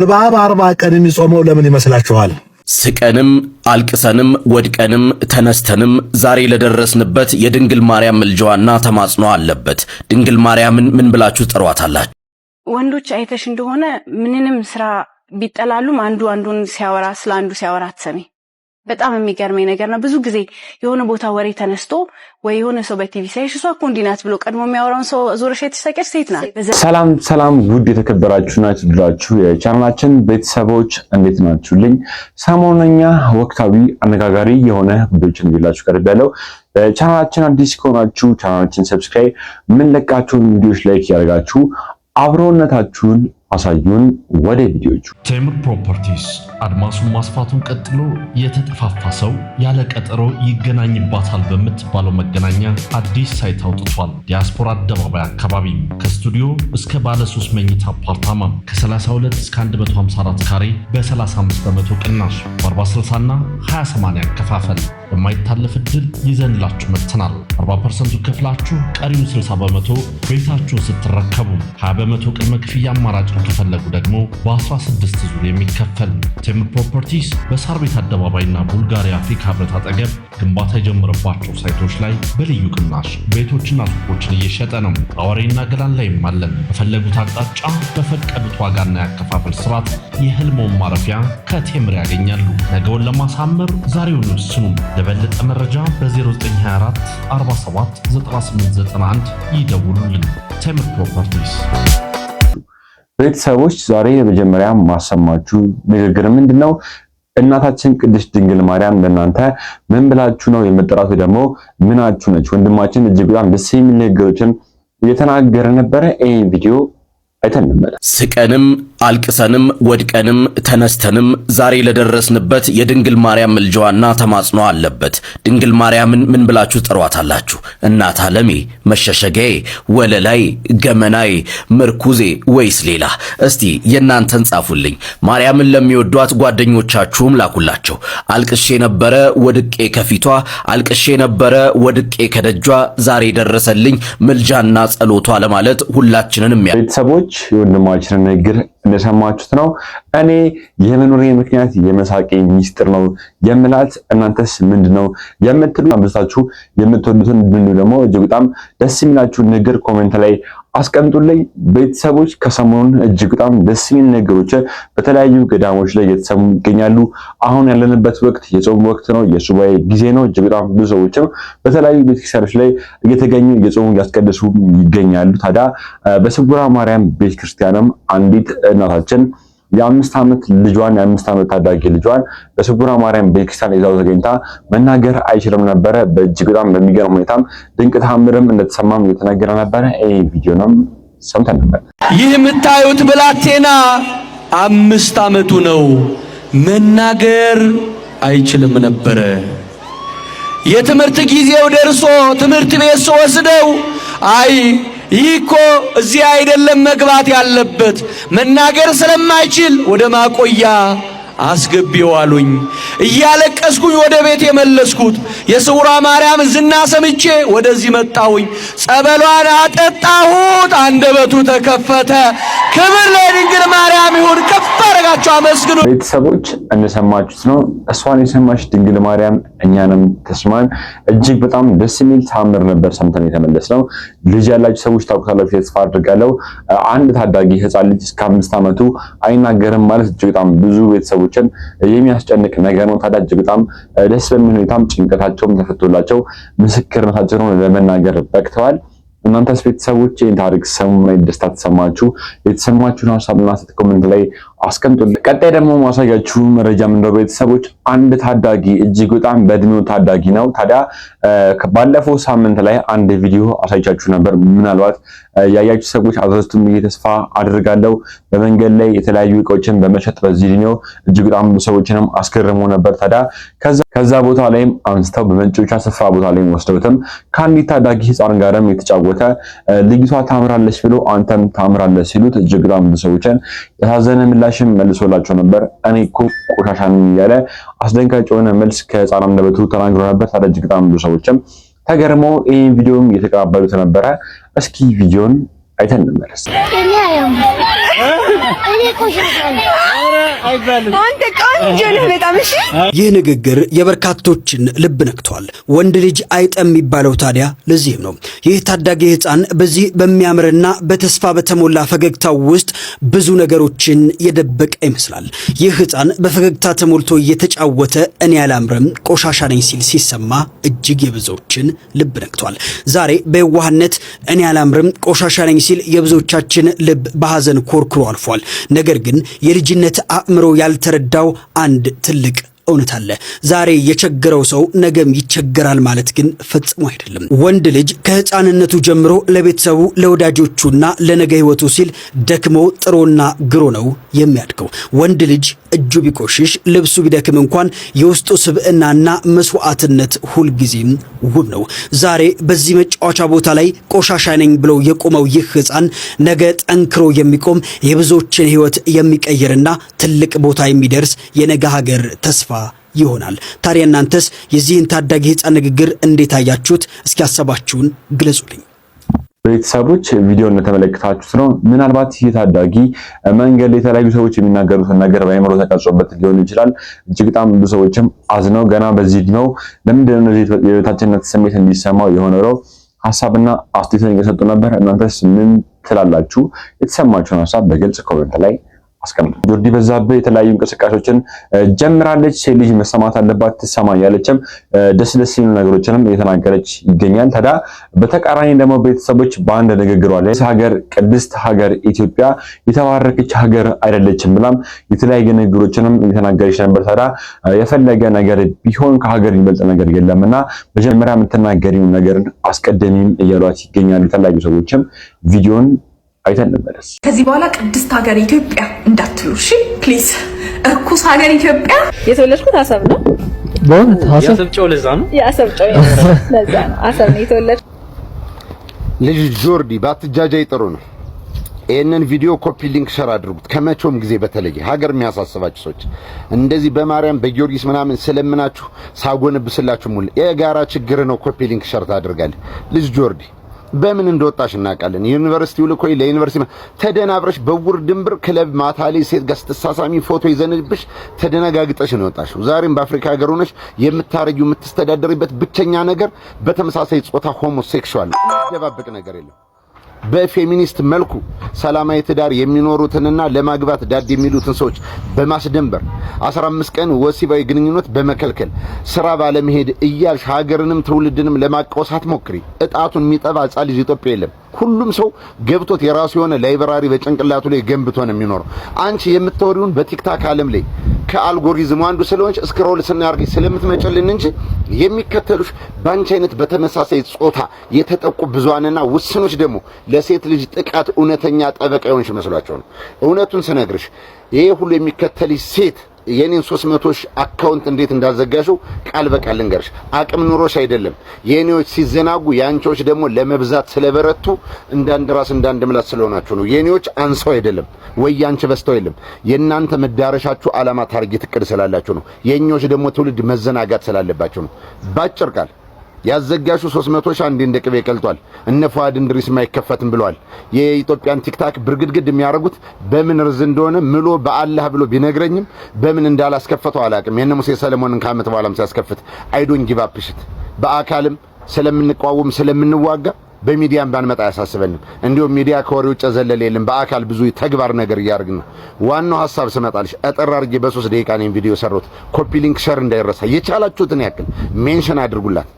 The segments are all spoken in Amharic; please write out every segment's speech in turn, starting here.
እባብ 40 ቀን የሚጾመው ለምን ይመስላችኋል? ስቀንም አልቅሰንም ወድቀንም ተነስተንም ዛሬ ለደረስንበት የድንግል ማርያም ምልጃዋና ተማጽኖ አለበት። ድንግል ማርያምን ምን ብላችሁ ጠሯታላችሁ? ወንዶች አይተሽ እንደሆነ ምንንም ስራ ቢጠላሉም አንዱ አንዱን ሲያወራ ስለ አንዱ ሲያወራ አትሰሚ። በጣም የሚገርመኝ ነገር ነው። ብዙ ጊዜ የሆነ ቦታ ወሬ ተነስቶ ወይ የሆነ ሰው በቲቪ ሳይሽ እሷ እኮ እንዲህ ናት ብሎ ቀድሞ የሚያወራውን ሰው ዞረሽ የተሰቀች ሴት ናት። ሰላም ውድ የተከበራችሁ ናችሁ ብላችሁ የቻናላችን ቤተሰቦች እንዴት ናችሁልኝ? ሰሞነኛ ወቅታዊ አነጋጋሪ የሆነ ጉዳዮችን ይዤላችሁ ቀርቤያለሁ። ቻናላችን አዲስ ከሆናችሁ ቻናላችን ሰብስክራይብ፣ ምን ለቃችሁን ቪዲዮዎች ላይክ ያደርጋችሁ አብሮነታችሁን አሳዩን። ወደ ቪዲዮቹ። ቴምር ፕሮፐርቲስ አድማሱን ማስፋቱን ቀጥሎ የተጠፋፋ ሰው ያለ ቀጠሮ ይገናኝባታል በምትባለው መገናኛ አዲስ ሳይት አውጥቷል። ዲያስፖራ አደባባይ አካባቢ ከስቱዲዮ እስከ ባለ 3 መኝታ አፓርታማ ከ32 እስከ 154 ካሬ በ35 በመቶ ቅናሽ በ40/60 እና 20/80 አከፋፈል በማይታለፍ እድል ይዘንላችሁ መጥተናል። 40% ከፍላችሁ ቀሪው 60 በመቶ ቤታችሁን ስትረከቡ 20 በመቶ ቅድመ ክፍያ አማራጭ ከፈለጉ ደግሞ በ16 ዙር የሚከፈል። ቴምር ፕሮፐርቲስ በሳር ቤት አደባባይና ቡልጋሪያ አፍሪካ ህብረት አጠገብ ግንባታ የጀመረባቸው ሳይቶች ላይ በልዩ ቅናሽ ቤቶችና ሱቆችን እየሸጠ ነው። አዋሬና ገላን ላይም አለን። በፈለጉት አቅጣጫ በፈቀዱት ዋጋና ያከፋፈል ስርዓት የህልሞን ማረፊያ ከቴምር ያገኛሉ። ነገውን ለማሳመር ዛሬውን ወስኑ። ለበለጠ መረጃ በ0924 47 9891 ይደውሉልን። ቴምር ፕሮፐርቲስ። ቤተሰቦች ዛሬ የመጀመሪያ ማሰማችሁ ንግግር ምንድነው? እናታችን ቅድስት ድንግል ማርያም ለእናንተ ምን ብላችሁ ነው የምትጠራቱ? ደግሞ ምናችሁ ነች? ወንድማችን እጅግ በጣም ደስ የሚል ንግግሮችን እየተናገረ ነበረ። ይሄን ቪዲዮ አይተንመለ። ስቀንም አልቅሰንም ወድቀንም ተነስተንም ዛሬ ለደረስንበት የድንግል ማርያም ምልጃዋና ተማጽኖ አለበት። ድንግል ማርያምን ምን ብላችሁ ጠሯታላችሁ? እናት ዓለሜ፣ መሸሸጊያዬ፣ ወለላይ፣ ገመናዬ፣ ምርኩዜ ወይስ ሌላ? እስቲ የእናንተን ጻፉልኝ። ማርያምን ለሚወዷት ጓደኞቻችሁም ላኩላቸው። አልቅሼ ነበረ ወድቄ ከፊቷ፣ አልቅሼ ነበረ ወድቄ ከደጇ፣ ዛሬ ደረሰልኝ ምልጃና ጸሎቷ ለማለት ሁላችንንም ቤተሰቦች የወንድማችንን ንግግር እንደሰማችሁት ነው። እኔ የመኖሬ ምክንያት የመሳቄ ሚስጥር ነው የምላት። እናንተስ ምንድነው የምትሉ? አንበሳችሁ የምትወዱትን እንድንሉ ደግሞ እጅግ በጣም ደስ የሚላችሁ ንግግር ኮሜንት ላይ አስቀምጡልኝ። ቤተሰቦች ከሰሞኑን እጅግ በጣም ደስ የሚል ነገሮች በተለያዩ ገዳሞች ላይ እየተሰሙ ይገኛሉ። አሁን ያለንበት ወቅት የጾም ወቅት ነው፣ የሱባኤ ጊዜ ነው። እጅግ በጣም ብዙ ሰዎችም በተለያዩ ቤተክርስቲያኖች ላይ እየተገኙ እየጾሙ እያስቀደሱ ይገኛሉ። ታዲያ በስውራ ማርያም ቤተክርስቲያንም አንዲት እናታችን የ5 ዓመት ልጇን የ5 ዓመት ታዳጊ ልጇን በስውራ ማርያም ቤተክርስቲያን ይዛው ተገኝታ መናገር አይችልም ነበረ። በእጅግ በጣም በሚገርም ሁኔታም ድንቅ ተአምርም እንደተሰማም እየተነገረ ነበረ። ይሄ ቪዲዮ ነው ሰምተን ነበር። ይህ የምታዩት ብላቴና 5 ዓመቱ ነው። መናገር አይችልም ነበረ። የትምህርት ጊዜው ደርሶ ትምህርት ቤት ወስደው አይ ይኮ እዚህ አይደለም መግባት ያለበት መናገር ስለማይችል ወደ ማቆያ አስገቢው አሉኝ። እያለቀስኩኝ ወደ ቤት የመለስኩት የስውራ ማርያም ዝና ሰምቼ ወደዚህ መጣሁኝ። ጸበሏን አጠጣሁት፣ አንደበቱ ተከፈተ። ክብር ለድንግል ማርያም ይሁን። ከፍ አድርጋችሁ አመስግኑ። ቤተሰቦች እንደሰማችሁት ነው። እሷን የሰማች ድንግል ማርያም እኛንም ተስማን። እጅግ በጣም ደስ የሚል ተአምር ነበር ሰምተን የተመለስነው። ልጅ ያላችሁ ሰዎች ታውቁታላችሁ ተስፋ አድርጋለሁ። አንድ ታዳጊ ህፃን ልጅ እስከ 5 ዓመቱ አይናገርም ማለት እጅግ በጣም ብዙ ቤተሰቦችን የሚያስጨንቅ ነገር ነው። ታዲያ እጅግ በጣም ደስ በሚል ሁኔታም ጭንቀታቸውም ተፈቶላቸው ምስክርነታቸውን ለመናገር በቅተዋል። እናንተስ ቤተሰቦች ይህን ታሪክ ሰሙ ላይ ደስታ ተሰማችሁ? የተሰማችሁን ሀሳብና አስተያየት ኮሜንት ላይ አስቀምጡልኝ። ቀጣይ ደግሞ ማሳያችሁ መረጃ ምንድነው? ቤተሰቦች አንድ ታዳጊ እጅግ በጣም በእድሜው ታዳጊ ነው። ታዲያ ባለፈው ሳምንት ላይ አንድ ቪዲዮ አሳይቻችሁ ነበር። ምናልባት ያያችሁ ሰዎች አዘዝቱም ተስፋ አድርጋለሁ። በመንገድ ላይ የተለያዩ እቃዎችን በመሸጥ በዚህ ቪዲዮ እጅግ በጣም ሰዎችንም አስገርሞ ነበር። ታዲያ ከዛ ቦታ ላይም አንስተው በመንጮቻ ስፍራ ቦታ ላይ ወስደውትም ከአንዲት ታዳጊ ህፃን ጋርም የተጫወተ ልጅቷ ታምራለች ብሎ አንተም ታምራለች ሲሉት እጅግ በጣም ሰዎችን ያሳዘነ ምላሽም መልሶላቸው ነበር። እኔ እኮ ቆሻሻ ነኝ እያለ አስደንጋጭ የሆነ መልስ ከህፃን አንደበቱ ተናግሮ ነበር። ታዲያ እጅግ በጣም ሰዎችም ተገርመው ይህን ቪዲዮም እየተቀባበሉት ነበረ። እስኪ ቪዲዮን አይተን እንመለስ። አንተ ቆንጆ ነህ በጣም እሺ። ይህ ንግግር የበርካቶችን ልብ ነክቷል። ወንድ ልጅ አይጠም የሚባለው ታዲያ ለዚህም ነው። ይህ ታዳጊ ሕፃን በዚህ በሚያምርና በተስፋ በተሞላ ፈገግታው ውስጥ ብዙ ነገሮችን የደበቀ ይመስላል። ይህ ሕፃን በፈገግታ ተሞልቶ እየተጫወተ እኔ አላምርም ቆሻሻ ነኝ ሲል ሲሰማ እጅግ የብዙዎችን ልብ ነክቷል። ዛሬ በየዋህነት እኔ አላምርም ቆሻሻ ነኝ ሲል የብዙዎቻችን ልብ በሐዘን ኮርኩሮ አልፏል። ነገር ግን የልጅነት አእምሮ ያልተረዳው አንድ ትልቅ እውነት አለ። ዛሬ የቸገረው ሰው ነገም ይቸገራል ማለት ግን ፈጽሞ አይደለም። ወንድ ልጅ ከሕፃንነቱ ጀምሮ ለቤተሰቡ ለወዳጆቹና ለነገ ሕይወቱ ሲል ደክሞ ጥሮና ግሮ ነው የሚያድገው። ወንድ ልጅ እጁ ቢቆሽሽ ልብሱ ቢደክም እንኳን የውስጡ ስብዕናና መስዋዕትነት ሁልጊዜም ውብ ነው። ዛሬ በዚህ መጫወቻ ቦታ ላይ ቆሻሻ ነኝ ብለው የቆመው ይህ ሕፃን ነገ ጠንክሮ የሚቆም የብዙዎችን ሕይወት የሚቀይርና ትልቅ ቦታ የሚደርስ የነገ ሀገር ተስፋ ይሆናል። ታዲያ እናንተስ የዚህን ታዳጊ ሕፃን ንግግር እንዴት አያችሁት? እስኪ ሐሳባችሁን ግለጹልኝ። ቤተሰቦች ቪዲዮ እንደተመለከታችሁት ነው። ምናልባት ይህ ታዳጊ መንገድ ላይ የተለያዩ ሰዎች የሚናገሩትን ነገር በአእምሮ ተቀርጾበት ሊሆን ይችላል። እጅግ በጣም ብዙ ሰዎችም አዝነው ገና በዚህ እድሜው ለምንድን ነው የበታችነት ስሜት እንዲሰማው የሆነው ሐሳብና አስተያየት እየሰጡ ነበር። እናንተስ ምን ትላላችሁ? የተሰማችሁን ሐሳብ በግልጽ ኮሜንት ላይ አስቀምጡ። ጆርዲ በዛብህ የተለያዩ እንቅስቃሴዎችን ጀምራለች። ሴት ልጅ መሰማት አለባት ትሰማ ያለችም ደስ የሚሉ ነገሮችንም እየተናገረች ይገኛል። ታዲያ በተቃራኒ ደግሞ ቤተሰቦች በአንድ ንግግሯ ላይ ሀገር ቅድስት ሀገር ኢትዮጵያ የተባረከች ሀገር አይደለችም ብላም የተለያዩ ንግግሮችንም እየተናገረች ነበር። ታዲያ የፈለገ ነገር ቢሆን ከሀገር የሚበልጥ ነገር የለምና መጀመሪያ የምትናገሪው ነገርን አስቀድሚም እያሏት ይገኛሉ የተለያዩ ሰዎችም። ቪዲዮን አይተን እንመለስ። ከዚህ በኋላ ቅድስት ሀገር ኢትዮጵያ እንዳትሉ እሺ ፕሊዝ። እርኩስ ሀገር ኢትዮጵያ። የተወለድኩት አሰብ ነው። በእውነት አሰብ ያሰብጨው ለዛ ነው ያሰብጨው ለዛ ነው አሰብ ነው የተወለድኩት። ልጅ ጆርዲ ባትጃጃይ ጥሩ ነው። ይሄንን ቪዲዮ ኮፒ ሊንክ ሸር አድርጉት። ከመቼውም ጊዜ በተለየ ሀገር የሚያሳስባችሁ ሰዎች እንደዚህ በማርያም በጊዮርጊስ ምናምን ስለምናችሁ ሳጎንብስላችሁ ሙሉ የጋራ ችግር ነው። ኮፒ ሊንክ ሸር ታደርጋለህ። ልጅ ጆርዲ በምን እንደወጣሽ እናውቃለን። ዩኒቨርሲቲው ልኮይ ለዩኒቨርሲቲ ተደናብረሽ በውር ድንብር ክለብ ማታ ላይ ሴት ጋር ስትሳሳሚ ፎቶ ይዘንብሽ ተደነጋግጠሽ ነው ወጣሽው። ዛሬም በአፍሪካ ሀገር ሆነሽ የምታረጊው የምትስተዳደሪበት ብቸኛ ነገር በተመሳሳይ ጾታ ሆሞሴክሹዋል ደባበቅ ነገር የለም። በፌሚኒስት መልኩ ሰላማዊ ትዳር የሚኖሩትንና ለማግባት ዳድ የሚሉትን ሰዎች በማስደንበር 15 ቀን ወሲባዊ ግንኙነት በመከልከል ስራ ባለመሄድ እያልሽ ሀገርንም ትውልድንም ለማቃወሳት ሞክሪ። እጣቱን የሚጠባ ሕፃን ልጅ ኢትዮጵያ የለም። ሁሉም ሰው ገብቶት የራሱ የሆነ ላይብራሪ በጭንቅላቱ ላይ ገንብቶ ነው የሚኖረው። አንቺ የምትወሪውን በቲክታክ ዓለም ላይ ከአልጎሪዝሙ አንዱ ስለሆንሽ ስክሮል ስናርጊ ስለምትመጨልን እንጂ የሚከተሉሽ ባንቺ አይነት በተመሳሳይ ጾታ የተጠቁ ብዙሃንና ውስኖች ደግሞ ለሴት ልጅ ጥቃት እውነተኛ ጠበቃ የሆንሽ መስሏቸው ነው። እውነቱን ስነግርሽ ይሄ ሁሉ የሚከተልሽ ሴት የኔን 300 ሺህ አካውንት እንዴት እንዳዘጋሽው ቃል በቃል ልንገርሽ። አቅም ኑሮሽ አይደለም። የኔዎች ሲዘናጉ ያንቺዎች ደግሞ ለመብዛት ስለበረቱ እንዳንድ ራስ እንዳንድ ምላስ ስለሆናችሁ ነው። የኔዎች አንሰው አይደለም ወይ ያንቺ በስተው አይደለም። የናንተ መዳረሻችሁ ዓላማ ታርጌት እቅድ ስላላችሁ ነው። የኞች ደግሞ ትውልድ መዘናጋት ስላለባችሁ ነው። ባጭር ቃል ያዘጋሹ 300 ሺህ አንዴ እንደ ቅቤ ቀልጧል። እነ ፉአድ እንድሪስ ማይከፈትም ብለዋል። የኢትዮጵያን ቲክታክ ብርግድግድ የሚያደርጉት በምን ርዝ እንደሆነ ምሎ በአላህ ብሎ ቢነግረኝም በምን እንዳላስከፈተው አላቅም። የነ ሙሴ ሰለሞንን ከዓመት በኋላም ሲያስከፍት አይዶን ጊቭ አፕ ሽት በአካልም ስለምንቋወም ስለምንዋጋ በሚዲያም ባንመጣ ያሳስበንም። እንዲሁም ሚዲያ ከወሬ ውጭ ዘለለ የለም። በአካል ብዙ ተግባር ነገር እያደረግን ነው። ዋናው ሐሳብ ስመጣልሽ አጠር አድርጌ በ3 ደቂቃ ነው ቪዲዮ ሰሩት። ኮፒ ሊንክ ሸር እንዳይረሳ። የቻላችሁትን ያክል ሜንሽን አድርጉላት።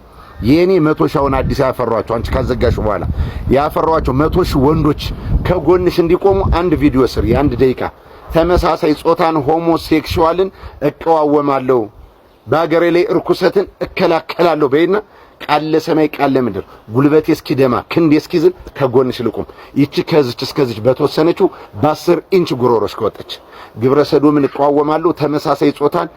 የኔ 100 ሺውን አዲስ ያፈሯቸው አንቺ ካዘጋሽ በኋላ ያፈሯቸው 100 ሺህ ወንዶች ከጎንሽ እንዲቆሙ አንድ ቪዲዮ ስር የአንድ ደቂቃ ተመሳሳይ ጾታን ሆሞሴክሹዋልን እቀዋወማለሁ፣ በአገሬ ላይ እርኩሰትን እከላከላለሁ በይና ቃል ለሰማይ ቃል ለምድር ጉልበቴ እስኪደማ ክንዴ እስኪዝል ከጎንሽ ልቁም። ይቺ ከዚች እስከዚች በተወሰነችው በ10 ኢንች ጉሮሮሽ ከወጣች ግብረ ሰዶምን እቀዋወማለሁ፣ ተመሳሳይ ጾታን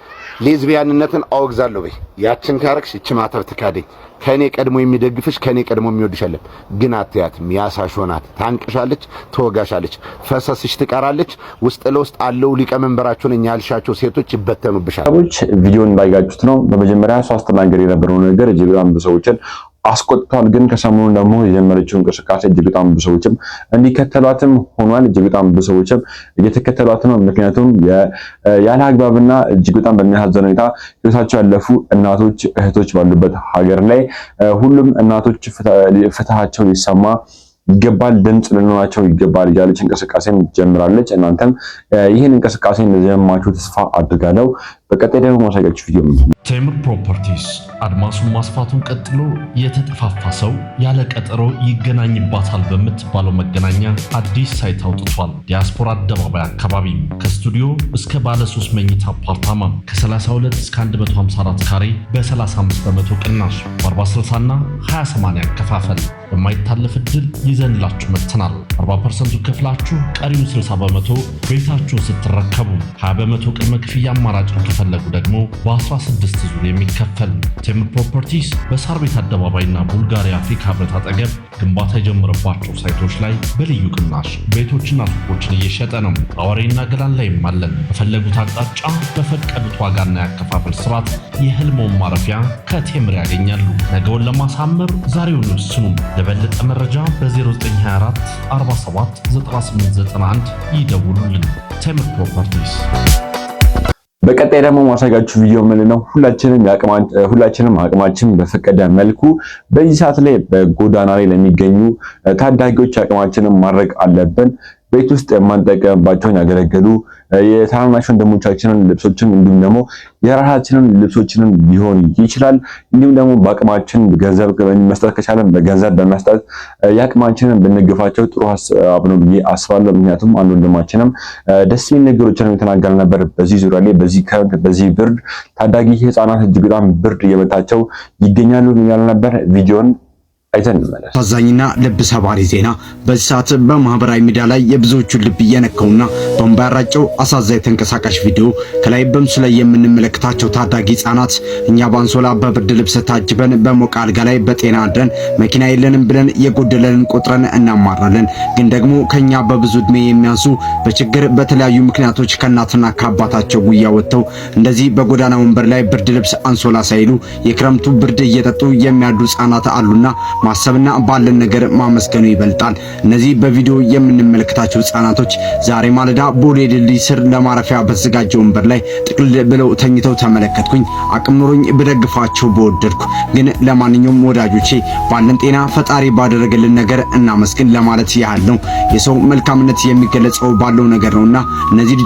ሌዝቢያንነትን አወግዛለሁ በይ። ያችን ካረክሽ ይቺ ማተር ትካደኝ። ከኔ ቀድሞ የሚደግፍሽ ከኔ ቀድሞ የሚወድሻለም። ግን አትያትም። ያሳሾናት ታንቅሻለች፣ ትወጋሻለች፣ ፈሰስሽ ትቀራለች። ውስጥ ለውስጥ አለው ሊቀመንበራችሁ ነኝ ያልሻቸው ሴቶች ይበተኑብሻል። ሰዎች ቪዲዮን ባይጋጩት ነው። በመጀመሪያ ሷስት ነገር የነበረው ነገር እጅግ በጣም ብዙ ሰዎችን አስቆጥቷል። ግን ከሰሞኑ ደግሞ የጀመረችው እንቅስቃሴ እጅግ በጣም ብዙ ሰዎችም እንዲከተሏትም ሆኗል። እጅግ በጣም ብዙ ሰዎችም እየተከተሏት ነው። ምክንያቱም ያለ አግባብና እጅግ በጣም በሚያሳዝን ሁኔታ ህይወታቸው ያለፉ እናቶች እህቶች ባሉበት ሀገር ላይ ሁሉም እናቶች ፍትሃቸው ሊሰማ ይገባል፣ ድምጽ ልንሆናቸው ይገባል እያለች እንቅስቃሴም ጀምራለች። እናንተም ይህን እንቅስቃሴ እንደጀመራችሁ ተስፋ አድርጋለሁ። በቀጣይ ደግሞ ማሳያችሁ ቪዲዮ ቴምር ፕሮፐርቲስ አድማሱን ማስፋቱን ቀጥሎ የተጠፋፋ ሰው ያለ ቀጠሮ ይገናኝባታል በምትባለው መገናኛ አዲስ ሳይት አውጥቷል። ዲያስፖራ አደባባይ አካባቢ ከስቱዲዮ እስከ ባለ 3 መኝታ አፓርታማ ከ32 እስከ 154 ካሬ በ35 በመቶ ቅናሽ በ40/60 እና 20/80 አከፋፈል በማይታለፍ እድል ይዘንላችሁ መጥተናል። 40% ከፍላችሁ ቀሪውን 60 በመቶ ቤታችሁ ስትረከቡ 20 በመቶ ቅድመ ክፍያ አማራጭ ከፈለጉ ደግሞ በ16 ዙር የሚከፈል። ቴምር ፕሮፐርቲስ በሳር ቤት አደባባይና ቡልጋሪያ አፍሪካ ህብረት አጠገብ ግንባታ የጀመረባቸው ሳይቶች ላይ በልዩ ቅናሽ ቤቶችና ሱቆችን እየሸጠ ነው። አዋሬና ገላን ላይም አለን። በፈለጉት አቅጣጫ በፈቀዱት ዋጋና ያከፋፈል ስርዓት የህልሞን ማረፊያ ከቴምር ያገኛሉ። ነገውን ለማሳመር ዛሬውን ይወስኑ። ለበለጠ መረጃ በ0924 47 9891 ይደውሉልን። ቴምር ፕሮፐርቲስ። በቀጣይ ደግሞ ማሳያችሁ ቪዲዮ ምን ነው፣ ሁላችንም አቅማችን በፈቀደ መልኩ በዚህ ሰዓት ላይ በጎዳና ላይ ለሚገኙ ታዳጊዎች አቅማችንን ማድረግ አለብን። ቤት ውስጥ የማንጠቀምባቸውን ያገለገሉ የታናናሽ ወንድሞቻችንን ልብሶችን እንዲሁም ደግሞ የራሳችንን ልብሶችንን ሊሆን ይችላል። እንዲሁም ደግሞ በአቅማችን ገንዘብ መስጠት ከቻለን በገንዘብ በመስጠት የአቅማችንን ብንግፋቸው ጥሩ ሀሳብ ነው ብዬ አስባለሁ። ምክንያቱም አንድ ወንድማችንም ደስ የሚል ነገሮችን የተናገረ ነበር። በዚህ ዙሪያ ላይ በዚህ ብርድ ታዳጊ ህፃናት እጅግ በጣም ብርድ እየመታቸው ይገኛሉ ያለ ነበር። ቪዲዮን አሳዛኝና ልብ ሰባሪ ዜና በዚህ ሰዓት በማህበራዊ ሚዲያ ላይ የብዙዎቹን ልብ እየነካውና በእንባ ያራጨው አሳዛኝ ተንቀሳቃሽ ቪዲዮ ከላይ በምስሉ ላይ የምንመለከታቸው ታዳጊ ህጻናት እኛ ባንሶላ በብርድ ልብስ ታጅበን በሞቀ አልጋ ላይ በጤና አድረን መኪና የለንም ብለን የጎደለንን ቆጥረን እናማራለን። ግን ደግሞ ከኛ በብዙ እድሜ የሚያንሱ በችግር በተለያዩ ምክንያቶች ከእናትና ከአባታቸው ጉያ ወጥተው እንደዚህ በጎዳና ወንበር ላይ ብርድ ልብስ አንሶላ ሳይሉ የክረምቱ ብርድ እየጠጡ የሚያዱ ህጻናት አሉና ማሰብና ባለን ነገር ማመስገኑ ይበልጣል። እነዚህ በቪዲዮ የምንመለከታቸው ህጻናቶች ዛሬ ማለዳ ቦሌ ድልድይ ስር ለማረፊያ በተዘጋጀ ወንበር ላይ ጥቅል ብለው ተኝተው ተመለከትኩኝ። አቅም ኖሮኝ ብደግፋቸው በወደድኩ። ግን ለማንኛውም ወዳጆቼ ባለን ጤና ፈጣሪ ባደረገልን ነገር እናመስግን ለማለት ያህል ነው። የሰው መልካምነት የሚገለጸው ባለው ነገር ነውና እነዚህ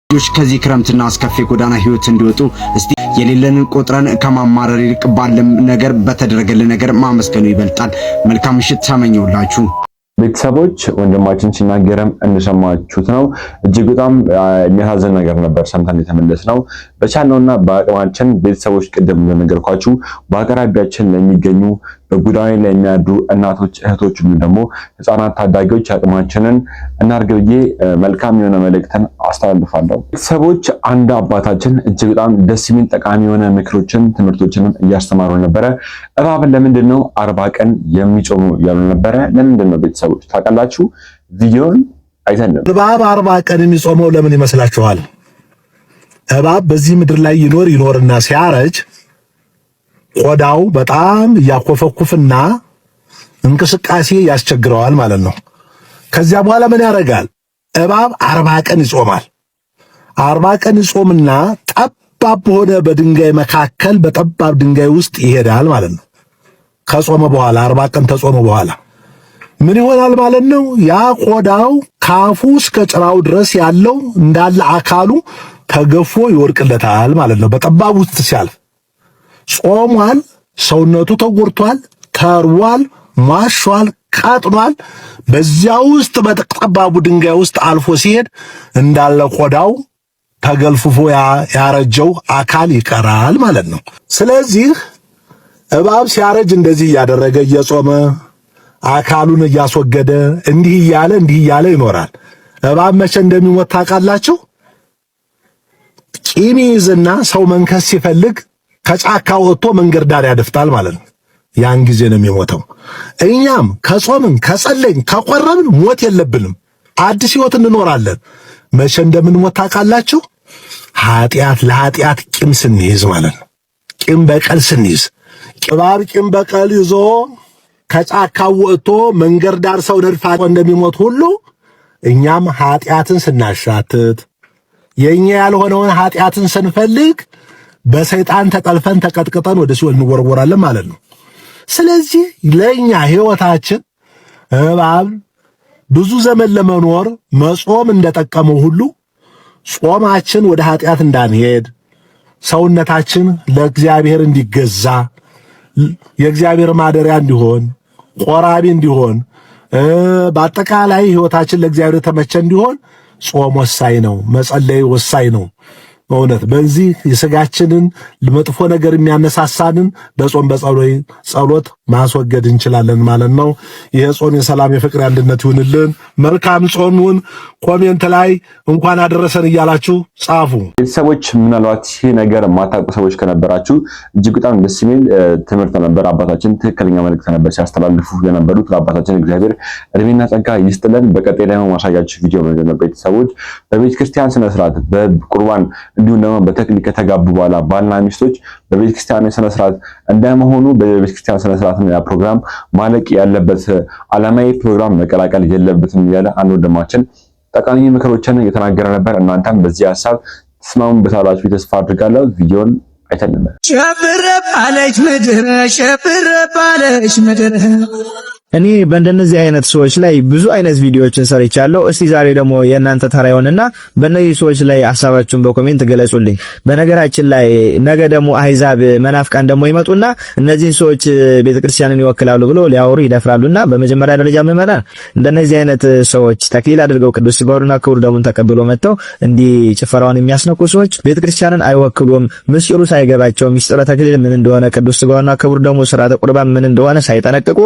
ልጆች ከዚህ ክረምትና አስከፊ ጎዳና ህይወት እንዲወጡ እስቲ የሌለንን ቆጥረን ከማማረር ይልቅ ባለም ነገር በተደረገልን ነገር ማመስገኑ ይበልጣል። መልካም ምሽት ተመኘውላችሁ። ቤተሰቦች ወንድማችን ሲናገረም እንደሰማችሁት ነው። እጅግ በጣም የሚያሳዝን ነገር ነበር ሰምተን የተመለስነው። በቻልነውና በአቅማችን ቤተሰቦች ቅድም እንደነገርኳችሁ በአቅራቢያችን ለሚገኙ በጎዳና ላይ የሚያድሩ እናቶች እህቶች ደግሞ ህፃናት ታዳጊዎች አቅማችንን እናድርግ ብዬ መልካም የሆነ መልእክትን አስተላልፋለሁ። ቤተሰቦች አንድ አባታችን እጅግ በጣም ደስ የሚል ጠቃሚ የሆነ ምክሮችን ትምህርቶችንም እያስተማሩ ነበረ። እባብን ለምንድን ነው 40 ቀን የሚጾሙ ያሉ ነበረ። ለምንድን ነው ቤተሰቦች ታውቃላችሁ? ቪዲዮን አይተን ነበር። እባብ 40 ቀን የሚጾመው ለምን ይመስላችኋል? እባብ በዚህ ምድር ላይ ይኖርና ሲያረጅ ቆዳው በጣም ያኮፈኩፍና እንቅስቃሴ ያስቸግረዋል ማለት ነው። ከዚያ በኋላ ምን ያደርጋል? እባብ 40 ቀን ይጾማል። 40 ቀን ይጾምና ጠባብ በሆነ በድንጋይ መካከል በጠባብ ድንጋይ ውስጥ ይሄዳል ማለት ነው። ከጾመ በኋላ 40 ቀን ተጾመ በኋላ ምን ይሆናል ማለት ነው? ያ ቆዳው ካፉ እስከ ጭራው ድረስ ያለው እንዳለ አካሉ ተገፎ ይወድቅለታል ማለት ነው። በጠባብ ውስጥ ሲያልፍ ጾሟል፣ ሰውነቱ ተጎድቷል፣ ተርቧል፣ ማሿል፣ ቃጥኗል። በዚያ ውስጥ በጠባቡ ድንጋይ ውስጥ አልፎ ሲሄድ እንዳለ ቆዳው ተገልፍፎ ያረጀው አካል ይቀራል ማለት ነው። ስለዚህ እባብ ሲያረጅ እንደዚህ እያደረገ እየጾመ አካሉን እያስወገደ እንዲህ እያለ ይኖራል። እባብ መቼ እንደሚሞት ታውቃላችሁ? ቂም ይዝና ሰው መንከስ ሲፈልግ ከጫካ ወጥቶ መንገድ ዳር ያደፍጣል ማለት ነው። ያን ጊዜ ነው የሚሞተው። እኛም ከጾምን ከጸለይን ከቆረብን ሞት የለብንም፣ አዲስ ህይወት እንኖራለን። መቼ እንደምንሞት ታውቃላችሁ? ለኃጢአት ቂም ስንይዝ ማለት ነው። ቂም በቀል ስንይዝ እባብ ቂም በቀል ይዞ ከጫካው ወጥቶ መንገድ ዳር ሰው ነድፋ እንደሚሞት ሁሉ እኛም ኃጢአትን ስናሻትት የኛ ያልሆነውን ኃጢአትን ስንፈልግ በሰይጣን ተጠልፈን ተቀጥቅጠን ወደ ሲኦል እንወረወራለን ማለት ነው። ስለዚህ ለኛ ህይወታችን እባብ ብዙ ዘመን ለመኖር መጾም እንደጠቀመው ሁሉ ጾማችን ወደ ኃጢአት እንዳንሄድ ሰውነታችን ለእግዚአብሔር እንዲገዛ የእግዚአብሔር ማደሪያ እንዲሆን ቆራቢ እንዲሆን በአጠቃላይ ህይወታችን ለእግዚአብሔር የተመቸ እንዲሆን ጾም ወሳኝ ነው። መጸለይ ወሳኝ ነው። በእውነት በዚህ የሥጋችንን ለመጥፎ ነገር የሚያነሳሳንን በጾም በጸሎት ማስወገድ እንችላለን ማለት ነው። ይሄ ጾም የሰላም የፍቅር አንድነት ይሁንልን። መልካም ጾሙን ኮሜንት ላይ እንኳን አደረሰን እያላችሁ ጻፉ። ቤተሰቦች ምናልባት ይሄ ነገር ማታውቁ ሰዎች ከነበራችሁ እጅግ በጣም ደስ የሚል ትምህርት ነበር። አባታችን ትክክለኛ መልእክት ነበር ሲያስተላልፉ የነበሩት። ለአባታችን እግዚአብሔር እድሜና ጸጋ ይስጥልን። በቀጣይ ደግሞ ማሳያችሁ ቪዲዮ ነው። ቤተሰቦች በቤተ ክርስቲያን ስነ ስርዓት በቁርባን እንዲሁም ደግሞ በተክሊል ከተጋቡ በኋላ ባልና ሚስቶች በቤተክርስቲያን ስነ ስርዓት እንደመሆኑ በቤተክርስቲያን ስነ ስርዓት ነው ያ ፕሮግራም ማለቅ ያለበት። ዓለማዊ ፕሮግራም መቀላቀል የለበትም ያለ አንድ ወንድማችን ጠቃሚ ምክሮችን እየተናገረ ነበር። እናንተም በዚህ ሐሳብ ተስማሙበታላችሁ ተስፋ አድርጋለሁ። ቪዲዮን አይተንም ሸብረ ባለች ምድር እኔ በእንደነዚህ አይነት ሰዎች ላይ ብዙ አይነት ቪዲዮዎችን ሰርቻለሁ። እስቲ ዛሬ ደግሞ የእናንተ ተራ ይሆንና በእነዚህ ሰዎች ላይ ሐሳባችሁን በኮሜንት ገለጹልኝ። በነገራችን ላይ ነገ ደግሞ አህዛብ መናፍቃን ደግሞ ይመጡና እነዚህን ሰዎች ቤተክርስቲያንን ይወክላሉ ብሎ ሊያወሩ ይደፍራሉና በመጀመሪያ ደረጃ ምዕመናን እንደነዚህ አይነት ሰዎች ተክሊል አድርገው ቅዱስ ሥጋውንና ክቡር ደሙን ተቀብሎ መጥተው እንዲህ ጭፈራውን የሚያስነኩ ሰዎች ቤተክርስቲያንን አይወክሉም። ምስጢሩ ሳይገባቸው ምስጢረ ተክሊል ምን እንደሆነ ቅዱስ ሥጋውንና ክቡር ደሙ ሥርዓተ ቁርባን ምን እንደሆነ ሳይጠነቅቁ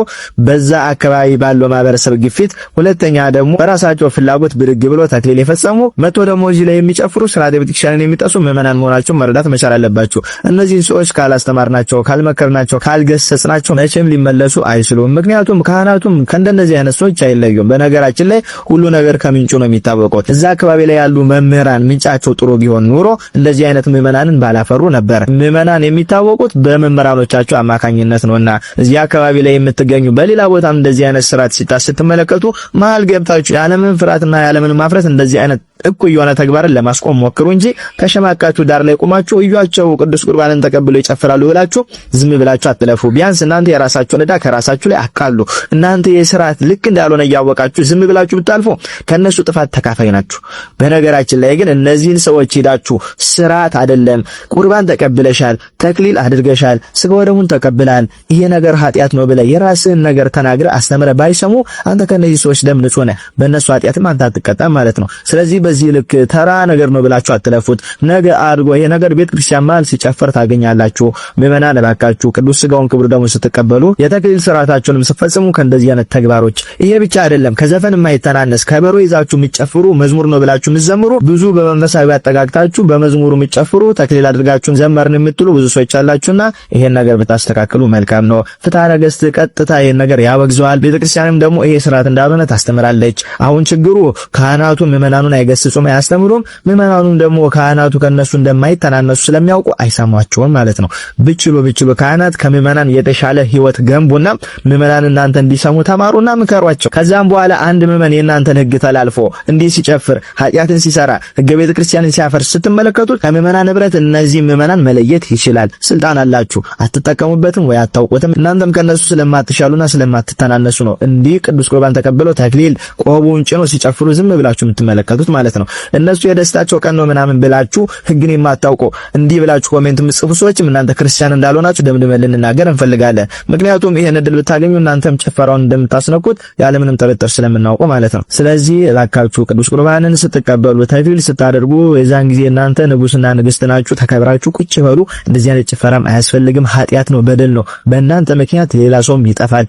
በዛ አካባቢ ባለው ማህበረሰብ ግፊት፣ ሁለተኛ ደግሞ በራሳቸው ፍላጎት ብድግ ብሎ ተክሊል የፈጸሙ መጥቶ ደግሞ እዚህ ላይ የሚጨፍሩ ስርዓተ ቤተክርስቲያንን የሚጠሱ ምዕመናን መሆናቸው መረዳት መቻል አለባችሁ። እነዚህን ሰዎች ካላስተማርናቸው፣ ካልመከርናቸው፣ ካልገሰጽናቸው መቼም ሊመለሱ አይችሉም። ምክንያቱም ካህናቱም ከእንደነዚህ አይነት ሰዎች አይለዩም። በነገራችን ላይ ሁሉ ነገር ከምንጩ ነው የሚታወቀው። እዛ አካባቢ ላይ ያሉ መምህራን ምንጫቸው ጥሩ ቢሆን ኑሮ እንደዚህ አይነት ምዕመናንን ባላፈሩ ነበር። ምዕመናን የሚታወቁት በመምህራኖቻቸው አማካኝነት ነውና እዚህ አካባቢ ላይ የምትገኙ በሌላ ቦታ እንደዚህ አይነት ስርዓት ስትመለከቱ መሀል ገብታችሁ ያለምን ፍርሃትና ያለምን ማፍረት እንደዚህ አይነት እኩይ የሆነ ተግባርን ለማስቆም ሞክሩ እንጂ ከሸማቃችሁ ዳር ላይ ቆማችሁ እዩዋቸው ቅዱስ ቁርባንን ተቀብለው ይጨፍራሉ ብላችሁ ዝም ብላችሁ አትለፉ። ቢያንስ እናንተ የራሳችሁን ዕዳ ከራሳችሁ ላይ አቃሉ። እናንተ የስርዓት ልክ እንዳልሆነ እያወቃችሁ ዝም ብላችሁ ብታልፉ ከነሱ ጥፋት ተካፋይ ናችሁ። በነገራችን ላይ ግን እነዚህን ሰዎች ሄዳችሁ ስርዓት አይደለም ቁርባን ተቀብለሻል፣ ተክሊል አድርገሻል፣ ሥጋው ደሙን ተቀብላል፣ ይሄ ነገር ኃጢአት ነው ብለህ የራስህን ነገር ተናግረ አስተምረ ባይሰሙ አንተ ከነዚህ ሰዎች ደም ንጹህ ነህ፣ በእነሱ ኃጢአትም አንተ አትቀጣም ማለት ነው። ስለዚህ በዚህ ልክ ተራ ነገር ነው ብላችሁ አትለፉት። ነገ አድርጎ ይሄ ነገር ቤተ ክርስቲያን መሀል ሲጨፈር ታገኛላችሁ። ምዕመናን እባካችሁ ቅዱስ ሥጋውን ክቡር ደሙን ስትቀበሉ የተክሊል ስርዓታችሁንም ስትፈጽሙ ከእንደዚህ አይነት ተግባሮች ይሄ ብቻ አይደለም፣ ከዘፈን የማይተናነስ ከበሮ ይዛችሁ የሚጨፍሩ መዝሙር ነው ብላችሁ የምትዘምሩ ብዙ በመንፈሳዊ አጠጋግታችሁ በመዝሙሩ የሚጨፍሩ ተክሊል አድርጋችሁን ዘመርን የምትሉ ብዙ ሰዎች አላችሁና ይሄን ነገር ብታስተካክሉ መልካም ነው። ፍትሐ ነገሥት ቀጥታ ይሄን ነገር ያወግዘዋል። ቤተክርስቲያንም ደግሞ ይሄ ስርዓት እንዳልሆነ ታስተምራለች። አሁን ችግሩ ካህናቱ ምዕመናኑን አይገስጹም፣ አያስተምሩም። ምዕመናኑም ደግሞ ካህናቱ ከነሱ እንደማይተናነሱ ስለሚያውቁ አይሰሟቸውም ማለት ነው። ብችሉ ካህናት ከምዕመናን የተሻለ ህይወት ገንቡና ምዕመናን እናንተ እንዲሰሙ ተማሩና ምከሯቸው። ከዛም በኋላ አንድ ምዕመን የእናንተን ህግ ተላልፎ እንዲህ ሲጨፍር ኃጢአትን ሲሰራ ህገ ቤተክርስቲያንን ሲያፈርስ ስትመለከቱት ከምዕመናን ህብረት እነዚህ ምዕመናን መለየት ይችላል። ስልጣን አላችሁ፣ አትጠቀሙበትም ወይ አታውቁትም። እናንተም ከነሱ ስለማትሻሉና ስለማትተናነሱ ነው እንዲህ ቅዱስ ቁርባን ተቀብለው ተክሊል ቆቡን ጭኖ ሲጨፍሩ ዝም ብላችሁ የምትመለከቱት ማለት ነው። እነሱ የደስታቸው ቀን ነው ምናምን ብላችሁ ህግን የማታውቁ እንዲህ ብላችሁ ኮሜንት የምትጽፉ ሰዎችም እናንተ ክርስቲያን እንዳልሆናችሁ ደምድመን ልንናገር እንፈልጋለን። ምክንያቱም ይሄን እድል ብታገኙ እናንተም ጭፈራውን እንደምታስነኩት ያለምንም ጥርጥር ስለምናውቁ ማለት ነው። ስለዚህ እባካችሁ ቅዱስ ቁርባንን ስትቀበሉ ተክሊል ስታደርጉ የዛን ጊዜ እናንተ ንጉስና ንግስት ናችሁ፣ ተከብራችሁ ቁጭ በሉ። እንደዚህ አይነት ጭፈራም አያስፈልግም። ኃጢአት ነው፣ በደል ነው። በእናንተ ምክንያት ሌላ ሰውም ይጠፋል።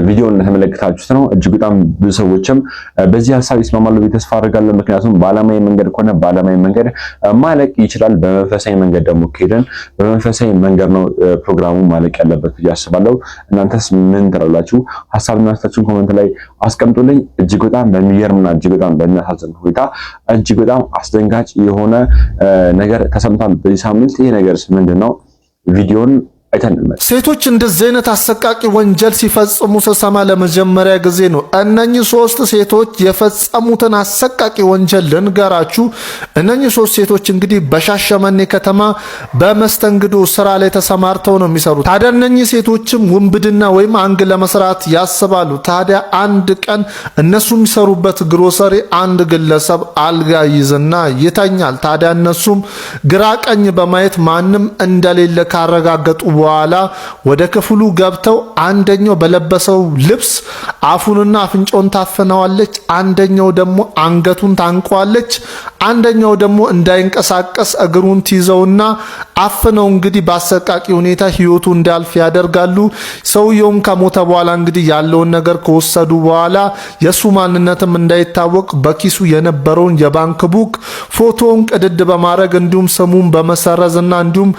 ቪዲዮውን ተመለከታችሁት ነው። እጅግ በጣም ብዙ ሰዎችም በዚህ ሐሳብ ይስማማሉ ብዬ ተስፋ አደርጋለሁ። ምክንያቱም በዓለማዊ መንገድ ከሆነ በዓለማዊ መንገድ ማለቅ ይችላል። በመንፈሳዊ መንገድ ደግሞ ከሄደን በመንፈሳዊ መንገድ ነው ፕሮግራሙ ማለቅ ያለበት ብዬ አስባለሁ። እናንተስ ምን ትላላችሁ? ሐሳብና አስተያየታችሁን ኮሜንት ላይ አስቀምጡልኝ። እጅግ በጣም በሚገርምና እጅግ በጣም በሚያሳዝን ሁኔታ እጅግ በጣም አስደንጋጭ የሆነ ነገር ተሰምቷል በዚህ ሳምንት። ይሄ ነገርስ ምንድነው? ቪዲዮን አይተን ሴቶች እንደዚህ አይነት አሰቃቂ ወንጀል ሲፈጽሙ ስሰማ ለመጀመሪያ ጊዜ ነው። እነኚህ 3 ሴቶች የፈጸሙትን አሰቃቂ ወንጀል ልንገራችሁ። እነኚህ 3 ሴቶች እንግዲህ በሻሸመኔ ከተማ በመስተንግዶ ስራ ላይ ተሰማርተው ነው የሚሰሩት። ታዲያ እነኚህ ሴቶችም ውንብድና ወይም አንግ ለመስራት ያስባሉ። ታዲያ አንድ ቀን እነሱ የሚሰሩበት ግሮሰሪ አንድ ግለሰብ አልጋ ይዝና ይተኛል። ታዲያ እነሱም ግራ ቀኝ በማየት ማንም እንደሌለ ካረጋገጡ በኋላ ወደ ክፍሉ ገብተው አንደኛው በለበሰው ልብስ አፉንና አፍንጫውን ታፍነዋለች፣ አንደኛው ደግሞ አንገቱን ታንቀዋለች፣ አንደኛው ደግሞ እንዳይንቀሳቀስ እግሩን ትይዘውና አፍነው እንግዲህ በአሰቃቂ ሁኔታ ህይወቱ እንዲያልፍ ያደርጋሉ። ሰውየውም ከሞተ በኋላ እንግዲህ ያለውን ነገር ከወሰዱ በኋላ የሱ ማንነትም እንዳይታወቅ በኪሱ የነበረውን የባንክ ቡክ ፎቶውን ቅድድ በማድረግ እንዲሁም ስሙን በመሰረዝና እንዲሁም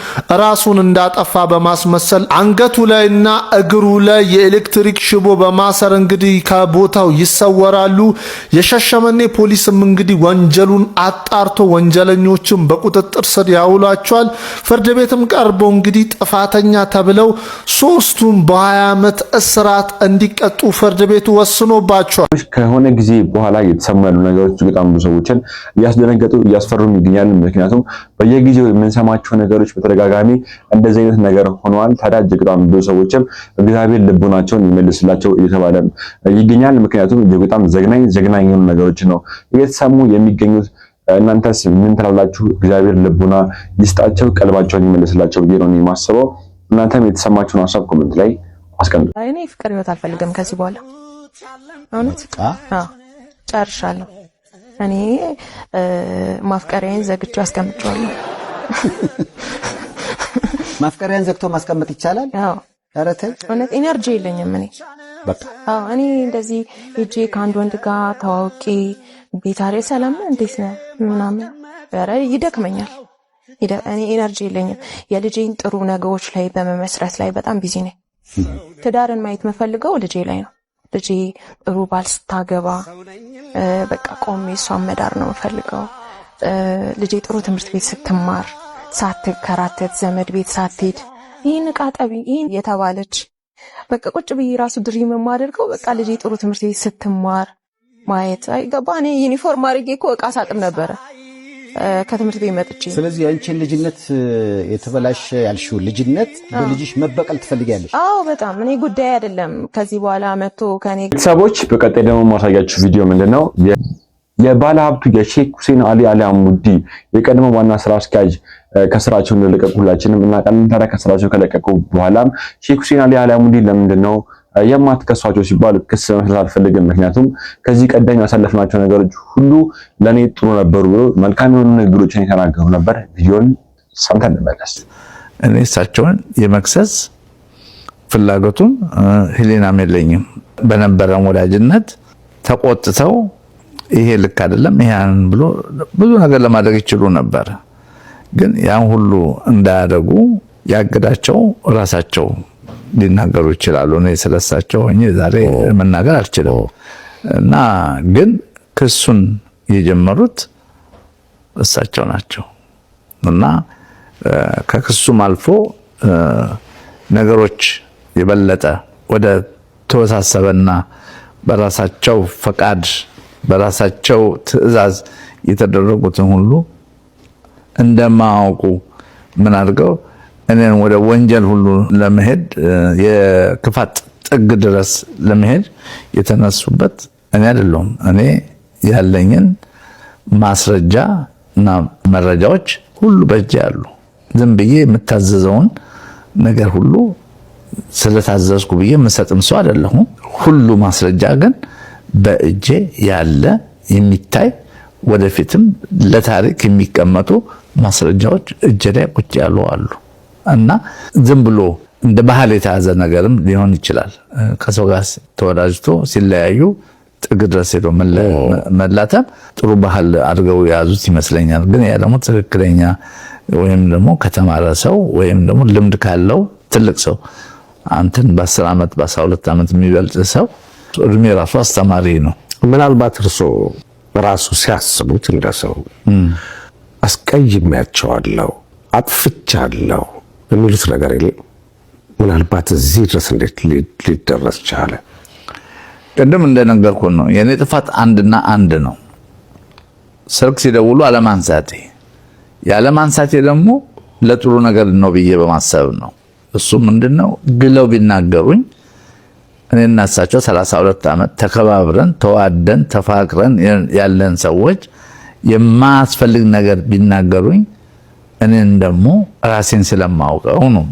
ራሱን እንዳጠፋ በማስመሰል አንገቱ ላይና እግሩ ላይ የኤሌክትሪክ ሽቦ በማሰር እንግዲህ ከቦታው ይሰወራሉ። የሻሸመኔ ፖሊስም እንግዲህ ወንጀሉን አጣርቶ ወንጀለኞችን በቁጥጥር ስር ያውሏቸዋል። ፍርድ ቤትም ቀርበው እንግዲህ ጥፋተኛ ተብለው 3ቱም በ20 ዓመት እስራት እንዲቀጡ ፍርድ ቤቱ ወስኖባቸዋል። ከሆነ ጊዜ በኋላ የተሰሙ ያሉ ነገሮች በጣም ብዙ ሰዎችን እያስደነገጡ እያስፈሩም ይገኛሉ። ምክንያቱም በየጊዜው የምንሰማቸው ነገሮች በተደጋጋሚ እንደዚህ አይነት ነገር ሆነዋል። ታዲያ እጅግ በጣም ብዙ ሰዎችም እግዚአብሔር ልቡናቸውን ይመልስላቸው እየተባለ ይገኛል። ምክንያቱም እጅግ በጣም ዘግናኝ የሆኑ ነገሮች ነው እየተሰሙ የሚገኙት። እናንተስ ምን ትላላችሁ? እግዚአብሔር ልቡና ይስጣቸው፣ ቀልባቸውን ይመልስላቸው ብዬ ነው የማስበው። እናንተም የተሰማችሁን ሀሳብ ኮሜንት ላይ አስቀምጡ። እኔ ፍቅር ህይወት አልፈልግም ከዚህ በኋላ እውነት ጨርሻለሁ። እኔ ማፍቀሪያን ዘግቼው አስቀምጫለሁ። ማፍቀሪያን ዘግቶ ማስቀመጥ ይቻላል? አዎ። ኧረ ተይ፣ እውነት ኢነርጂ የለኝም እኔ በቃ። አዎ፣ እኔ እንደዚህ ሂጄ ከአንድ ወንድ ጋር ተዋውቄ ቤታሬ ሰላም እንዴት ነህ ምናምን ኧረ ይደክመኛል። እኔ ኢነርጂ የለኝም። የልጄን ጥሩ ነገሮች ላይ በመመስረት ላይ በጣም ቢዚ ነኝ። ትዳርን ማየት የምፈልገው ልጄ ላይ ነው። ልጄ ጥሩ ባል ስታገባ በቃ ቆሜ እሷን መዳር ነው የምፈልገው። ልጄ ጥሩ ትምህርት ቤት ስትማር ሳትከራተት ዘመድ ቤት ሳትሄድ ይህን ዕቃ ጠቢ ይህን የተባለች በቃ ቁጭ ብዬ ራሱ ድሪም የማደርገው በቃ ልጄ ጥሩ ትምህርት ቤት ስትማር ማየት አይገባ። እኔ ዩኒፎርም አድርጌ እኮ ዕቃ ሳጥብ ነበረ ከትምህርት ቤት መጥቼ። ስለዚህ አንቺን ልጅነት የተበላሸ ያልሽው ልጅነት በልጅሽ መበቀል ትፈልጊያለሽ? አዎ በጣም። እኔ ጉዳይ አይደለም ከዚህ በኋላ መጥቶ ከኔ ሰዎች። በቀጣይ ደግሞ ማሳያችሁ ቪዲዮ ምንድነው የባለ ሀብቱ የሼክ ሁሴን አሊ አላሙዲ የቀድሞ ዋና ስራ አስኪያጅ ከስራቸው እንደለቀቁ ሁላችንም እናውቃለን። ታዲያ ከስራቸው ከለቀቁ በኋላም ሼክ ሁሴን አሊ አላሙዲ ለምንድነው የማትከሷቸው ሲባል ክስ መስራት አልፈልግም፣ ምክንያቱም ከዚህ ቀደም ያሳለፍናቸው ነገሮች ሁሉ ለኔ ጥሩ ነበሩ ብሎ መልካም የሆኑ ነገሮችን የተናገሩ ነበር። ቪዲዮን ሰምተን እንመለስ። እኔ እሳቸውን የመክሰስ ፍላጎቱም ህሊናም የለኝም። በነበረን ወዳጅነት ተቆጥተው ይሄ ልክ አይደለም ይሄን ብሎ ብዙ ነገር ለማድረግ ይችሉ ነበር። ግን ያን ሁሉ እንዳያደርጉ ያገዳቸው ራሳቸው ሊናገሩ ይችላሉ። እኔ ስለሳቸው ሆኜ ዛሬ መናገር አልችልም። እና ግን ክሱን የጀመሩት እሳቸው ናቸው። እና ከክሱም አልፎ ነገሮች የበለጠ ወደ ተወሳሰበና በራሳቸው ፈቃድ በራሳቸው ትዕዛዝ የተደረጉትን ሁሉ እንደማያውቁ ምን አድርገው እኔን ወደ ወንጀል ሁሉ ለመሄድ የክፋት ጥግ ድረስ ለመሄድ የተነሱበት እኔ አይደለሁም። እኔ ያለኝን ማስረጃ እና መረጃዎች ሁሉ በእጄ ያሉ፣ ዝም ብዬ የምታዘዘውን ነገር ሁሉ ስለታዘዝኩ ብዬ የምሰጥም ሰው አይደለሁም። ሁሉ ማስረጃ ግን በእጄ ያለ የሚታይ ወደፊትም ለታሪክ የሚቀመጡ ማስረጃዎች እጄ ላይ ቁጭ ያሉ አሉ። እና ዝም ብሎ እንደ ባህል የተያዘ ነገርም ሊሆን ይችላል። ከሰው ጋር ተወዳጅቶ ሲለያዩ ጥግ ድረስ ሄዶ መላተም ጥሩ ባህል አድርገው የያዙት ይመስለኛል። ግን ያ ደግሞ ትክክለኛ ወይም ደግሞ ከተማረ ሰው ወይም ደግሞ ልምድ ካለው ትልቅ ሰው አንተን በ10 ዓመት በ12 ዓመት የሚበልጥ ሰው እድሜ ራሱ አስተማሪ ነው። ምናልባት እርሶ ራሱ ሲያስቡት እንደሰው አስቀይሜያቸዋለሁ፣ አጥፍቻለሁ የሚሉት ነገር የለም? ምናልባት እዚህ ድረስ እንዴት ሊደረስ ቻለ? ቅድም እንደነገርኩ ነው የኔ ጥፋት አንድና አንድ ነው። ስልክ ሲደውሉ አለማንሳቴ፣ ያለማንሳቴ ደግሞ ለጥሩ ነገር ነው ብዬ በማሰብ ነው። እሱ ምንድነው ግለው ቢናገሩኝ እኔና እሳቸው 32 ዓመት ተከባብረን ተዋደን ተፋቅረን ያለን ሰዎች የማያስፈልግ ነገር ቢናገሩኝ እኔን ደግሞ ራሴን ስለማውቀው ነው።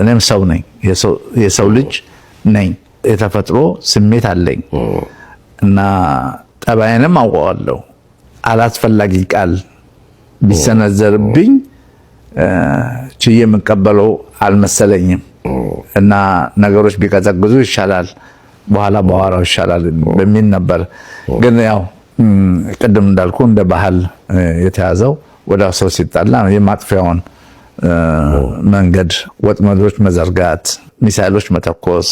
እኔም ሰው ነኝ፣ የሰው ልጅ ነኝ፣ የተፈጥሮ ስሜት አለኝ እና ጠባይንም አውቀዋለሁ። አላስፈላጊ ቃል ቢሰነዘርብኝ ችዬ የምቀበለው አልመሰለኝም እና ነገሮች ቢቀዘቅዙ ይሻላል፣ በኋላ በኋላው ይሻላል በሚል ነበር። ግን ያው ቅድም እንዳልኩ እንደ ባህል የተያዘው ወደ ሰው ሲጣላ የማጥፊያውን መንገድ ወጥመዶች መዘርጋት፣ ሚሳይሎች መተኮስ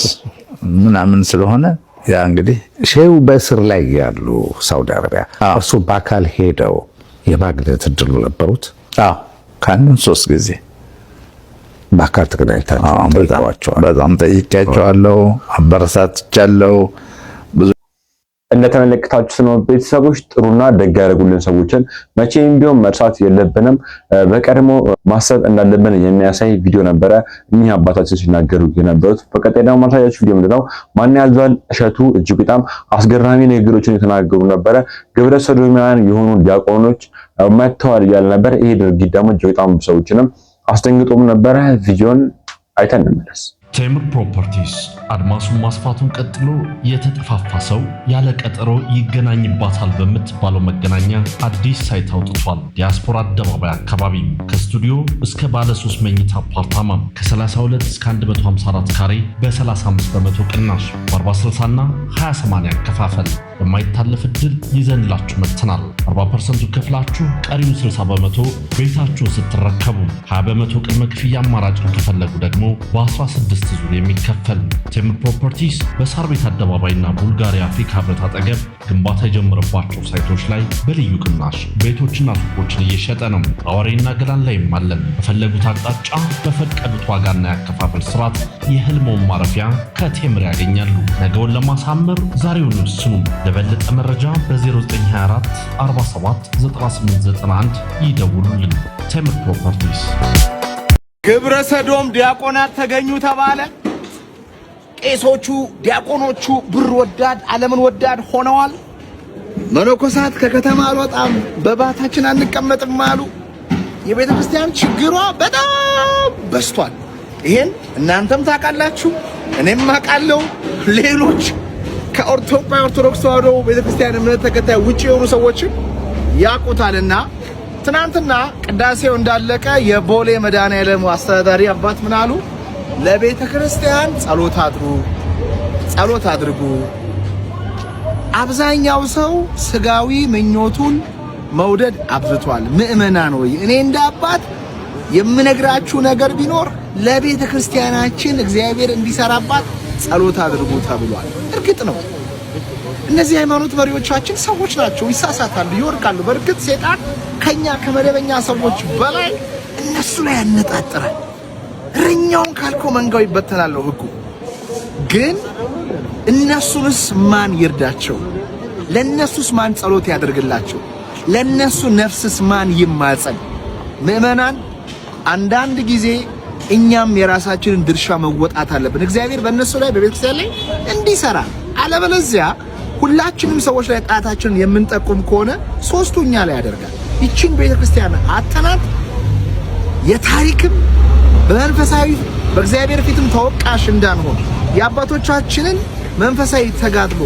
ምናምን ስለሆነ ያ እንግዲህ ሼሁ በእስር ላይ ያሉ ሳውዲ አረቢያ እርሱ በአካል ሄደው የማግኘት እድሉ ነበሩት? አዎ ከአንድም 3 ጊዜ በአካል ተገናኝታችሁ በጣም ጠይቄያቸዋለሁ፣ አበረታትቻለሁ። እንደተመለከታችሁት ነው ቤተሰቦች፣ ጥሩና ደግ ያደረጉልን ሰዎችን መቼም ቢሆን መርሳት የለብንም። በቀድሞ ማሰብ እንዳለብን የሚያሳይ ቪዲዮ ነበረ እኚህ አባታችን ሲናገሩ የነበሩት። በቀጣይ ደግሞ ማሳያችሁ ቪዲዮ ምንድነው ማን ያዟል እሸቱ እጅግ በጣም አስገራሚ ንግግሮችን የተናገሩ ነበረ። ግብረ ሰዶማውያን የሆኑ ዲያቆኖች መጥተዋል እያለ ነበር። ይሄ ድርጊት ደግሞ እጅግ በጣም ሰዎችንም አስደንግጦም ነበረ። ቪዲዮን አይተን እንመለስ። ቴምር ፕሮፐርቲስ አድማሱን ማስፋቱን ቀጥሎ የተጠፋፋ ሰው ያለ ቀጠሮ ይገናኝባታል በምትባለው መገናኛ አዲስ ሳይት አውጥቷል። ዲያስፖራ አደባባይ አካባቢ ከስቱዲዮ እስከ ባለ 3 መኝታ አፓርታማ ከ32 እስከ 154 ካሬ በ35 በመቶ ቅናሽ በ40/60 እና 20/80 አከፋፈል በማይታለፍ እድል ይዘንላችሁ መጥተናል። 40% ከፍላችሁ ቀሪውን 60 በመቶ ቤታችሁን ስትረከቡ 20 በመቶ ቅድመ ክፍያ አማራጭን ከፈለጉ ደግሞ በ16 ዙር የሚከፈል። ቴምር ፕሮፐርቲስ በሳር ቤት አደባባይና ቡልጋሪያ አፍሪካ ህብረት አጠገብ ግንባታ የጀመረባቸው ሳይቶች ላይ በልዩ ቅናሽ ቤቶችና ሱቆችን እየሸጠ ነው። አዋሬና ገላን ላይም አለን። በፈለጉት አቅጣጫ በፈቀዱት ዋጋና ያከፋፈል ስርዓት የህልሞን ማረፊያ ከቴምር ያገኛሉ። ነገውን ለማሳመር ዛሬውን ይወስኑ። ለበለጠ መረጃ በ0924 47 9891 ይደውሉልን። ቴምር ፕሮፐርቲስ። ግብረ ሰዶም ዲያቆናት ተገኙ ተባለ። ቄሶቹ ዲያቆኖቹ ብር ወዳድ ዓለምን ወዳድ ሆነዋል። መነኮሳት ከከተማ አልወጣም በባታችን አንቀመጥም አሉ። የቤተ ክርስቲያን ችግሯ በጣም በስቷል። ይሄን እናንተም ታውቃላችሁ፣ እኔም አውቃለሁ። ሌሎች ከኢትዮጵያ ኦርቶዶክስ ተዋሕዶ ቤተክርስቲያን እምነት ተከታይ ውጪ የሆኑ ሰዎችም ያውቁታልና ትናንትና ቅዳሴው እንዳለቀ የቦሌ መድኃኔዓለም አስተዳዳሪ አባት ምን አሉ? ለቤተ ክርስቲያን ጸሎት አድርጉ። አብዛኛው ሰው ስጋዊ ምኞቱን መውደድ አብዝቷል። ምእመናን ሆይ እኔ እንደ አባት የምነግራችሁ ነገር ቢኖር ለቤተ ክርስቲያናችን እግዚአብሔር እንዲሰራባት ጸሎት አድርጉ ተብሏል። እርግጥ ነው እነዚህ ሃይማኖት መሪዎቻችን ሰዎች ናቸው፣ ይሳሳታሉ፣ ይወርቃሉ። በእርግጥ ሴጣን ከኛ ከመደበኛ ሰዎች በላይ እነሱ ላይ ያነጣጥራል። እረኛውን ካልከው መንጋው ይበተናል ነው ህጉ። ግን እነሱንስ ማን ይርዳቸው? ለነሱስ ማን ጸሎት ያደርግላቸው? ለነሱ ነፍስስ ማን ይማጸን? ምእመናን አንዳንድ ጊዜ እኛም የራሳችንን ድርሻ መወጣት አለብን። እግዚአብሔር በእነሱ ላይ በቤተክርስቲያን ላይ እንዲሰራ። አለበለዚያ ሁላችንም ሰዎች ላይ ጣታችንን የምንጠቁም ከሆነ ሶስቱ እኛ ላይ ያደርጋል። ይቺን ቤተክርስቲያን አተናት የታሪክም በመንፈሳዊ በእግዚአብሔር ፊትም ተወቃሽ እንዳንሆን የአባቶቻችንን መንፈሳዊ ተጋድሎ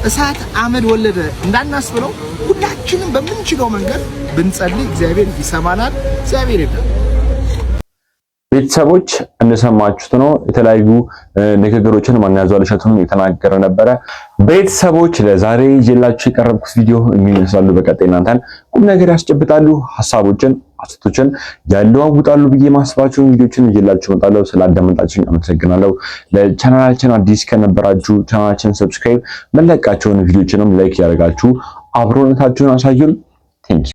እሳት አመድ ወለደ እንዳናስብለው ሁላችንም በምንችለው መንገድ ብንጸልይ እግዚአብሔር ይሰማናል። እግዚአብሔር ይርዳል። ቤተሰቦች እንደሰማችሁት ነው። የተለያዩ ንግግሮችን ማን ያዟል እሸቱን የተናገረ ነበረ። ቤተሰቦች ለዛሬ ይዤላችሁ የቀረብኩት ቪዲዮ የሚመስላሉ። በቀጣይ እናንተን ቁም ነገር ያስጨብጣሉ፣ ሀሳቦችን አስተቶችን ያለዋውጣሉ ብዬ ማስባችሁን ቪዲዮችን ይዤላችሁ እመጣለሁ። ስላዳመጣችሁኝ አመሰግናለሁ። ለቻናላችን አዲስ ከነበራችሁ ቻናላችን ሰብስክራይብ፣ መለቃቸውን ቪዲዮችንም ላይክ ያደርጋችሁ አብሮነታችሁን አሳዩን። ቴንክ